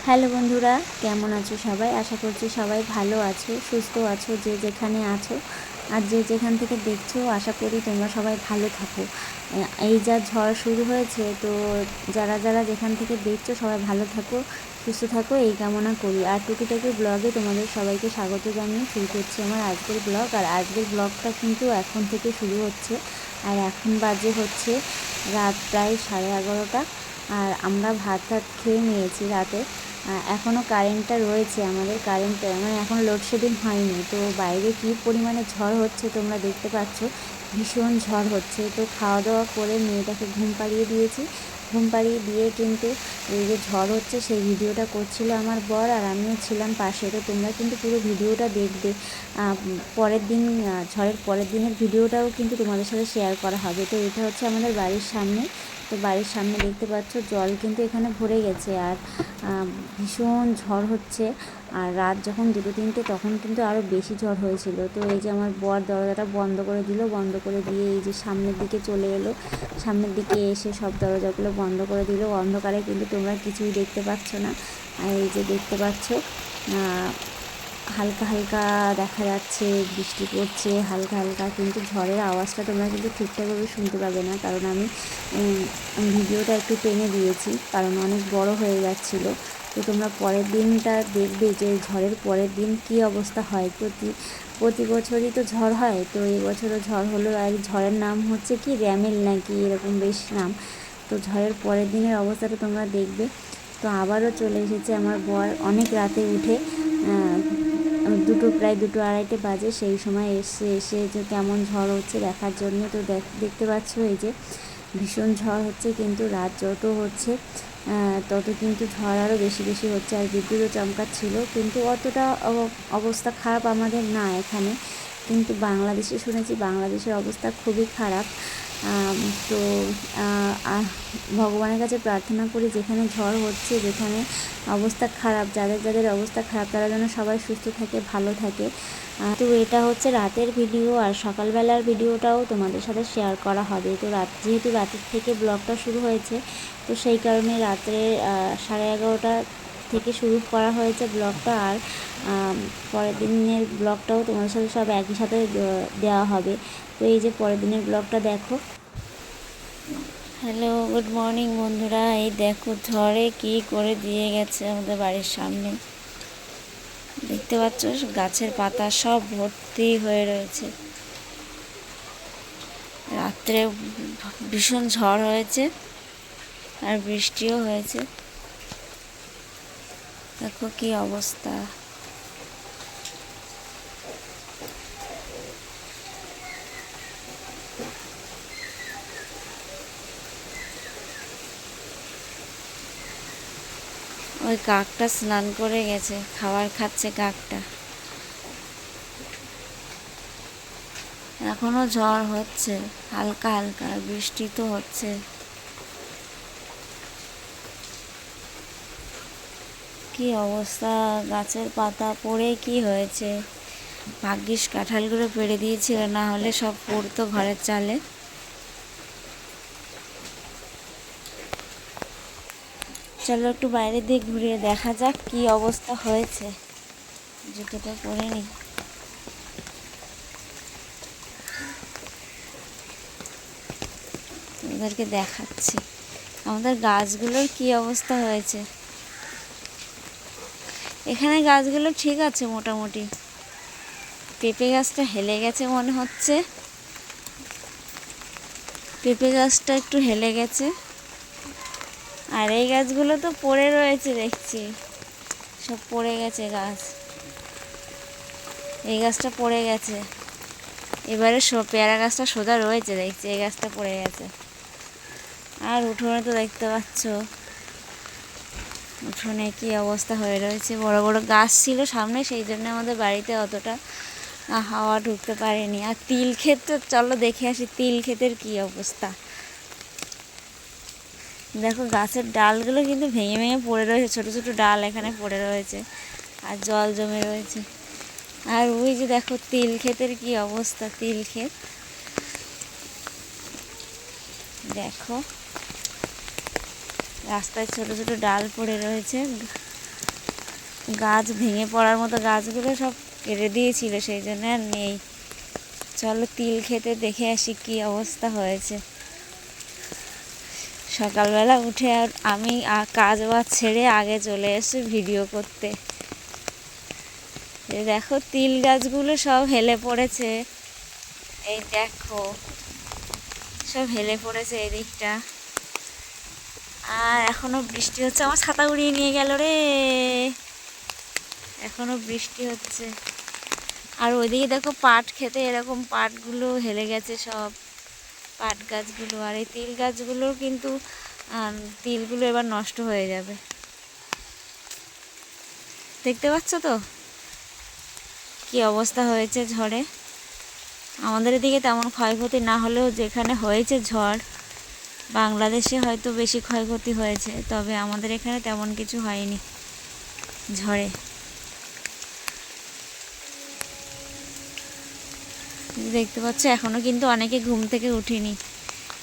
Hello বন্ধুরা, কেমন আছো সবাই? আশা করছি সবাই ভালো আছো, সুস্থ আছো, যে যেখানে আছো আর যে যেখান থেকে দেখছো। আশা করি তোমরা সবাই ভালো থাকো। এই যা ঝড় শুরু হয়েছে, তো যারা যারা যেখান থেকে দেখছো সবাই ভালো থাকো, সুস্থ থাকো, এই কামনা করি। আর টুকিটাকি ব্লগে তোমাদের সবাইকে স্বাগত জানিয়ে শুরু করছি আমার আজকের ব্লগ। আর আজকের ব্লগটা কিন্তু এখন থেকে শুরু হচ্ছে। আর এখন বাজে হচ্ছে রাত প্রায় 11:30। আর আমরা ভাত খেয়ে নিয়েছি রাতে। এখনও কারেন্টটা রয়েছে, আমাদের কারেন্ট মানে এখন লোডশেডিং হয়নি। তো বাইরে কী পরিমাণে ঝড় হচ্ছে তোমরা দেখতে পাচ্ছ, ভীষণ ঝড় হচ্ছে। তো খাওয়া দাওয়া করে মেয়েটাকে ঘুম পাড়িয়ে দিয়েছি। ঘুম পাড়িয়ে দিয়ে কিন্তু এই যে ঝড় হচ্ছে সেই ভিডিওটা করছিল আমার বর, আর আমিও ছিলাম পাশে। তো তোমরা কিন্তু পুরো ভিডিওটা দেখবে। পরের দিন ঝড়ের পরের দিনের ভিডিওটাও কিন্তু তোমাদের সাথে শেয়ার করা হবে। তো এটা হচ্ছে আমাদের বাড়ির সামনে। তো বাড়ির সামনে দেখতে পাচ্ছ জল কিন্তু এখানে ভরে গেছে। আর ভীষণ ঝড় হচ্ছে। আর রাত যখন 2-3টে তখন কিন্তু আরও বেশি ঝড় হয়েছিল। তো এই যে আমার বর দরজাটা বন্ধ করে দিল, বন্ধ করে দিয়ে এই যে সামনের দিকে চলে এলো। সামনের দিকে এসে সব দরজাগুলো বন্ধ করে দিল। অন্ধকারে কিন্তু তোমরা কিছুই দেখতে পাচ্ছ না। আর এই যে দেখতে পাচ্ছ হালকা হালকা দেখা যাচ্ছে বৃষ্টি পড়ছে হালকা হালকা, কিন্তু ঝড়ের আওয়াজটা তোমরা কিন্তু ঠিকঠাকভাবে শুনতে পাবে না, কারণ আমি ভিডিওটা একটু টেনে দিয়েছি, কারণ অনেক বড় হয়ে যাচ্ছিলো। তো তোমরা পরের দিনটা দেখবে যে ঝড়ের পরের দিন কী অবস্থা হয়। প্রতি বছরই তো ঝড় হয়, তো এই বছরও ঝড় হলো। আর ঝড়ের নাম হচ্ছে কি র্যামেল নাকি এরকম বেশ নাম। তো ঝড়ের পরের দিনের অবস্থাটা তোমরা দেখবে। তো আবারও চলে এসেছে আমার বর অনেক রাতে উঠে, প্রায় 2-2:30 বাজে। সেই সময় এসে যে কেমন ঝড় হচ্ছে দেখার জন্য। তো দেখতে পাচ্ছ এই যে ভীষণ ঝড় হচ্ছে, কিন্তু রাত যত হচ্ছে তত কিন্তু ঝড় আরও বেশি বেশি হচ্ছে। আর বিদ্যুৎও চমকাচ্ছিল, কিন্তু অতটা অবস্থা খারাপ আমাদের না এখানে। কিন্তু বাংলাদেশে শুনেছি বাংলাদেশের অবস্থা খুবই খারাপ। তো ভগবানের কাছে প্রার্থনা করি যেখানে ঝড় হচ্ছে, যেখানে অবস্থা খারাপ, যাদের যাদের অবস্থা খারাপ তারা যেন সবাই সুস্থ থাকে, ভালো থাকে। তো এটা হচ্ছে রাতের ভিডিও, আর সকালবেলার ভিডিওটাও তোমাদের সাথে শেয়ার করা হবে। তো যেহেতু রাতের থেকে ব্লগটা শুরু হয়েছে, তো সেই কারণে রাত্রে 11:30 থেকে শুরু করা হয়েছে ব্লগটা। আর পরের দিনের ব্লগটাও তোমাদের সাথে সব একই সাথে দেওয়া হবে। তো এই যে পরের দিনের ব্লগটা দেখো। হ্যালো, গুড মর্নিং বন্ধুরা। এই দেখো ঝড়ে কি করে দিয়ে গেছে আমাদের বাড়ির সামনে। দেখতে পাচ্ছ গাছের পাতা সব ভর্তি হয়ে রয়েছে। রাত্রে ভীষণ ঝড় হয়েছে আর বৃষ্টিও হয়েছে। দেখো কি অবস্থা। ওই কাকটা স্নান করে গেছে, খাবার খাচ্ছে কাকটা। এখনো ঝড় হচ্ছে হালকা হালকা, বৃষ্টি তো হচ্ছে। কি অবস্থা, গাছের পাতা পড়ে কি হয়েছে। ভাগ্যিস কাঁঠালগুলো পেড়ে দিয়েছিল, না হলে সব পড়তো ঘরের চালে। চলো একটু বাইরে দিয়ে ঘুরিয়ে দেখা যাক কি অবস্থা হয়েছে। জুতোটা পরে নি। ওদেরকে দেখাচ্ছি আমাদের গাছগুলোর কি অবস্থা হয়েছে। এখানে গাছগুলো ঠিক আছে মোটামুটি। পেঁপে গাছটা হেলে গেছে মনে হচ্ছে, পেঁপে গাছটা একটু হেলে গেছে। আর এই গাছগুলো তো পড়ে রয়েছে দেখছি, সব পড়ে গেছে গাছ। এই গাছটা পড়ে গেছে, এবারে পেয়ারা গাছটা সোজা রয়েছে দেখছি, এই গাছটা পড়ে গেছে। আর উঠোনে তো দেখতে পাচ্ছ উঠোনে কি অবস্থা হয়ে রয়েছে। বড় বড় গাছ ছিল সামনে, সেই জন্য আমাদের বাড়িতে অতটা হাওয়া ঢুকতে পারেনি। আর তিল ক্ষেত তো চলো দেখে আসি তিল ক্ষেতের কি অবস্থা। দেখো গাছের ডালগুলো কিন্তু ভেঙে ভেঙে পড়ে রয়েছে, ছোট ছোট ডাল এখানে পড়ে রয়েছে আর জল জমে রয়েছে। আর ওই যে দেখো তিল ক্ষেতের কি অবস্থা, তিল ক্ষেত দেখো রাস্তায় ছোট ছোট ডাল পড়ে রয়েছে। গাছ ভেঙে পড়ার মতো গাছগুলো সব কেটে দিয়েছিল, সেই জন্য আর নেই। চলো তিল খেতে দেখে আসি কি অবস্থা হয়েছে। সকালবেলা উঠে আর আমি কাজ বাজ ছেড়ে আগে চলে এসে ভিডিও করতে। দেখো তিল গাছগুলো সব হেলে পড়েছে, এই দেখো সব হেলে পড়েছে এই দিকটা। আর এখনো বৃষ্টি হচ্ছে, আমার ছাতা উড়িয়ে নিয়ে গেল রে, এখনো বৃষ্টি হচ্ছে। আর ওইদিকে দেখো পাট খেতে এরকম পাটগুলো হেলে গেছে সব, পাট গাছগুলো। আর এই তিল গাছগুলোর কিন্তু তিলগুলো এবার নষ্ট হয়ে যাবে, দেখতে পাচ্ছ তো কি অবস্থা হয়েছে ঝড়ে। আমাদের এদিকে তেমন ক্ষয়ক্ষতি না হলেও যেখানে হয়েছে ঝড়, বাংলাদেশে হয়তো বেশি ক্ষয়ক্ষতি হয়েছে, তবে আমাদের এখানে তেমন কিছু হয়নি ঝড়ে। দেখতে পাচ্ছ এখনো কিন্তু অনেকে ঘুম থেকে উঠিনি,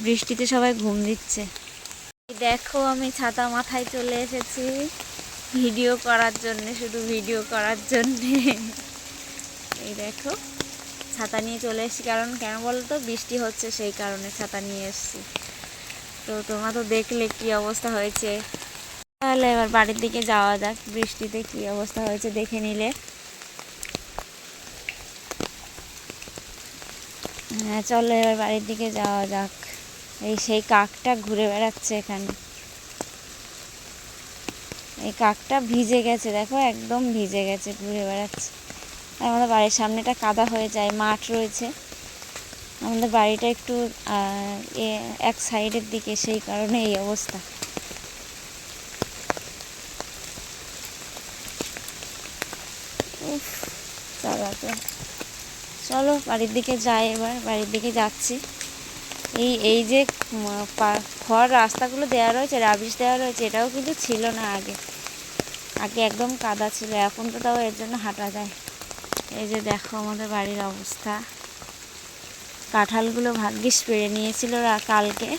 বৃষ্টিতে সবাই ঘুম দিচ্ছে। দেখো আমি ছাতা মাথায় চলে এসেছি ভিডিও করার জন্যে, শুধু ভিডিও করার জন্যে। এই দেখো ছাতা নিয়ে চলে এসেছি, কারণ কেন বলো তো, বৃষ্টি হচ্ছে সেই কারণে ছাতা নিয়ে এসেছি। তো তোমরা তো দেখলে কি অবস্থা হয়েছে, তাহলে এবার বাড়ির দিকে যাওয়া যাক। বৃষ্টিতে কি অবস্থা হয়েছে দেখে নিলে। হ্যাঁ চলো এবার বাড়ির দিকে যাওয়া যাক। এই সেই কাকটা ঘুরে বেড়াচ্ছে এখানে, এই কাকটা ভিজে গেছে দেখো, একদম ভিজে গেছে, ঘুরে বেড়াচ্ছে। আর আমাদের বাড়ির সামনেটা কাদা হয়ে যায়, মাঠ রয়েছে আমাদের বাড়িটা একটু এক সাইডের দিকে, সেই কারণে এই অবস্থা। চালাতে চলো বাড়ির দিকে যাই, এবার বাড়ির দিকে যাচ্ছি। এই যে খড় রাস্তাগুলো দেওয়া রয়েছে, রাবিশ দেওয়া রয়েছে, এটাও কিন্তু ছিল না আগে, আগে একদম কাদা ছিল, এখন তো তাও এর জন্য হাঁটা যায়। এই যে দেখো আমাদের বাড়ির অবস্থা। কাঁঠালগুলো ভাগ্যিস পেড়ে নিয়েছিল কালকে,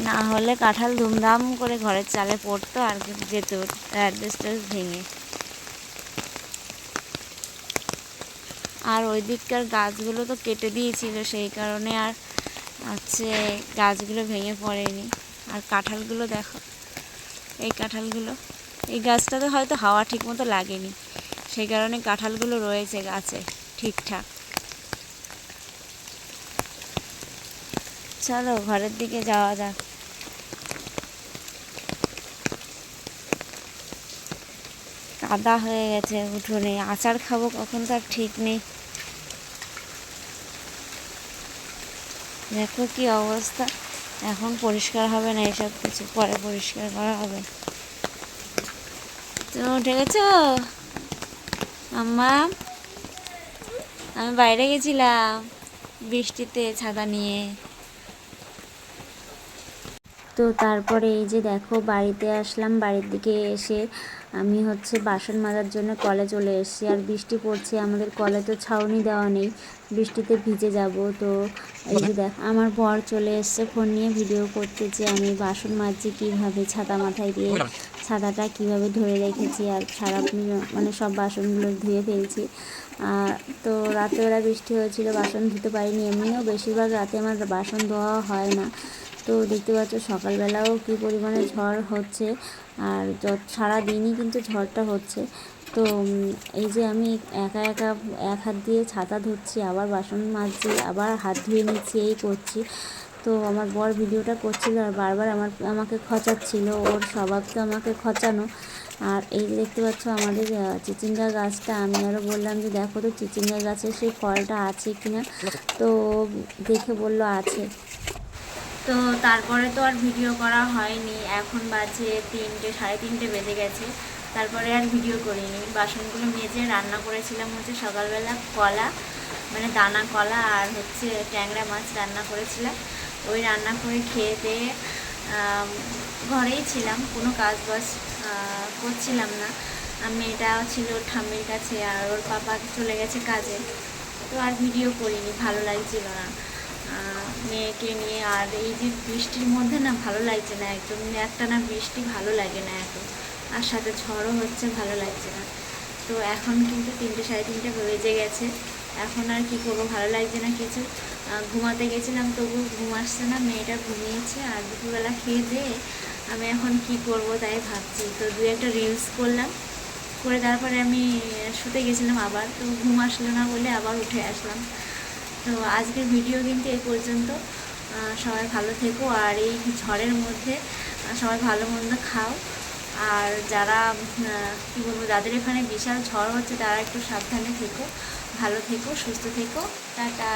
না হলে কাঁঠাল ধুমধাম করে ঘরের চালে পড়তো আর যেত অ্যাডজাস্টার ভেঙে। আর ওই দিককার গাছগুলো তো কেটে দিয়েছিল, সেই কারণে আর হচ্ছে গাছগুলো ভেঙে পড়েনি। আর কাঁঠালগুলো দেখো, এই কাঁঠালগুলো, এই গাছটাতে হয়তো হাওয়া ঠিক মতো লাগেনি, সেই কারণে কাঁঠালগুলো রয়েছে গাছে ঠিকঠাক। চলো ঘরের দিকে যাওয়া যাক। কাদা হয়ে গেছে উঠোনে, আচার খাবো কখন তার ঠিক নেই। দেখো কি অবস্থা, এখন পরিষ্কার হবে না, এসব কিছু পরে পরিষ্কার করা হবে। তুমি উঠে গেছো আম্মা? আমি বাইরে গেছিলাম বৃষ্টিতে ছাতা নিয়ে। তো তারপরে এই যে দেখো বাড়িতে আসলাম, বাড়ির দিকে এসে আমি হচ্ছে বাসন মাজার জন্য কলে চলে এসেছি। আর বৃষ্টি পড়ছে, আমাদের কলে তো ছাউনি দেওয়া নেই, বৃষ্টিতে ভিজে যাব। তো এই যে দেখ আমার বর চলে এসছে ফোন নিয়ে ভিডিও করতে, যে আমি বাসন মাজছি কীভাবে, ছাতা মাথায় দিয়ে ছাতাটা কীভাবে ধরে রেখেছি, আর সারা মানে সব বাসনগুলো ধুয়ে ফেলছি। তো রাতেবেলা বৃষ্টি হয়েছিল, বাসন ধুতে পারিনি, এমনিও বেশিরভাগ রাতে আমার বাসন ধোয়া হয় না। তো দেখতে পাচ্ছ সকালবেলাও কী পরিমাণে ঝড় হচ্ছে, আর সারাদিনই কিন্তু ঝড়টা হচ্ছে। তো এই যে আমি একা একা এক হাত দিয়ে ছাতা ধরছি, আবার বাসন মাজছি, আবার হাত ধুয়ে নিচ্ছি, এই করছি। তো আমার বর ভিডিওটা করছিল আর বারবার আমাকে খচাচ্ছিল, ওর স্বভাব তো আমাকে খচানো। আর এই যে দেখতে পাচ্ছ আমাদের চিচিঙ্গা গাছটা, আমি আরও বললাম যে দেখো তো চিচিঙ্গা গাছের সেই ফলটা আছে কিনা, তো দেখে বলল আছে। তো তারপরে তো আর ভিডিও করা হয়নি, এখন বাজে 3টে, 3:30 বেজে গেছে। তারপরে আর ভিডিও করিনি। বাসনগুলো মেজে রান্না করেছিলাম হচ্ছে সকালবেলা কলা, মানে দানা কলা আর হচ্ছে ট্যাংরা মাছ রান্না করেছিলাম। ওই রান্না করে খেয়ে দিয়ে ঘরেই ছিলাম, কোনো কাজ বাজ করছিলাম না। মেয়েটা ছিল ঠাম্মির কাছে, আর ওর পাপা চলে গেছে কাজে। তো আর ভিডিও করিনি, ভালো লাগছিল না মেয়েকে নিয়ে। আর এই যে বৃষ্টির মধ্যে না ভালো লাগছে না একদম, একটা না বৃষ্টি ভালো লাগে না এত, আর সাথে ঝড়ও হচ্ছে, ভালো লাগছে না। তো এখন কিন্তু 3টে সাড়ে 3টে বেজে গেছে, এখন আর কি করবো, ভালো লাগছে না কিছু। ঘুমাতে গেছিলাম তবু ঘুম আসছে না, মেয়েটা ঘুমিয়েছে। আর দুপুরবেলা খেয়ে দিয়ে আমি এখন কি করব তাই ভাবছি। তো 2-একটা রিলস করলাম, করে তারপরে আমি শুতে গেছিলাম আবার, তো ঘুম আসলো না বলে আবার উঠে আসলাম। তো আজকের ভিডিও কিন্তু এই পর্যন্ত। সবাই ভালো থেকো, আর এই ঝড়ের মধ্যে সবাই ভালো মন্দ খাও। আর যারা কী বলবো, যাদের এখানে বিশাল ঝড় হচ্ছে তারা একটু সাবধানে থেকো, ভালো থেকো, সুস্থ থেকো। টাটা।